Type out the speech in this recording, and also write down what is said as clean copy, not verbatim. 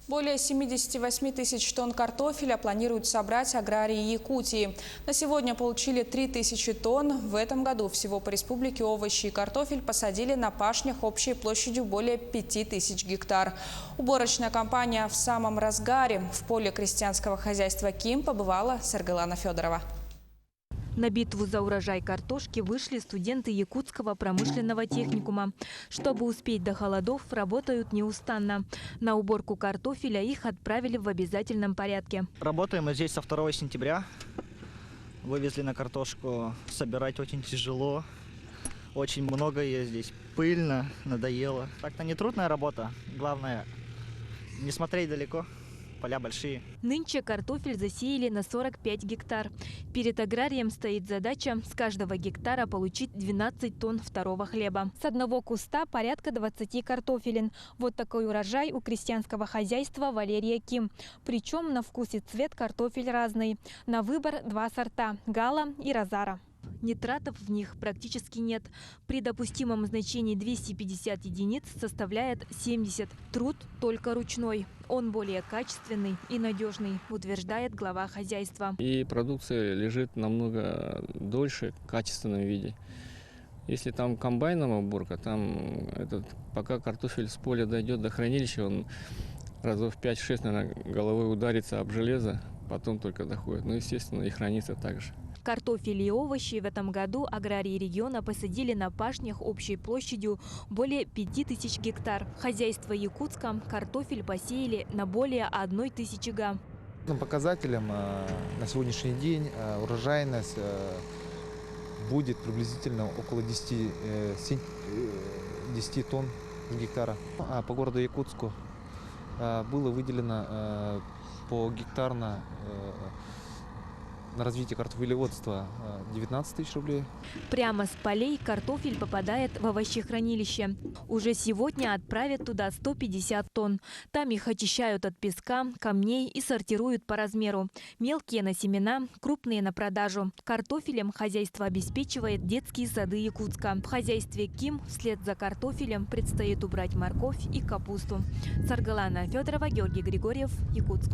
Более 78 тысяч тонн картофеля планируют собрать аграрии Якутии. На сегодня получили 3000 тонн. В этом году всего по республике овощи и картофель посадили на пашнях общей площадью более 5000 гектар. Уборочная кампания в самом разгаре. В поле крестьянского хозяйства КИМ побывала Саргалана Федорова. На битву за урожай картошки вышли студенты Якутского промышленного техникума. Чтобы успеть до холодов, работают неустанно. На уборку картофеля их отправили в обязательном порядке. Работаем мы здесь со 2 сентября. Вывезли на картошку. Собирать очень тяжело. Очень много ее здесь. Пыльно, надоело. Так-то не трудная работа. Главное, не смотреть далеко. Поля большие. Нынче картофель засеяли на 45 гектар. Перед аграрием стоит задача с каждого гектара получить 12 тонн второго хлеба. С одного куста порядка 20 картофелин. Вот такой урожай у крестьянского хозяйства Валерия Ким. Причем на вкус и цвет картофель разный. На выбор 2 сорта – Гала и Розара. Нитратов в них практически нет. При допустимом значении 250 единиц составляет 70. Труд только ручной. Он более качественный и надежный, утверждает глава хозяйства. И продукция лежит намного дольше в качественном виде. Если там комбайновая уборка, там пока картофель с поля дойдет до хранилища, он разов 5-6, наверное, головой ударится об железо, потом только доходит. Ну, естественно, и хранится так же. Картофель и овощи в этом году аграрии региона посадили на пашнях общей площадью более 5000 гектар. Хозяйство Якутска картофель посеяли на более 1000 га. Показателем на сегодняшний день урожайность будет приблизительно около 10 тонн с гектара. По городу Якутску было выделено по гектарно на развитие картофелеводства 19 тысяч рублей. Прямо с полей картофель попадает в овощехранилище. Уже сегодня отправят туда 150 тонн. Там их очищают от песка, камней и сортируют по размеру. Мелкие на семена, крупные на продажу. Картофелем хозяйство обеспечивает детские сады Якутска. В хозяйстве КИМ вслед за картофелем предстоит убрать морковь и капусту. Саргалана Федорова, Георгий Григорьев, Якутск.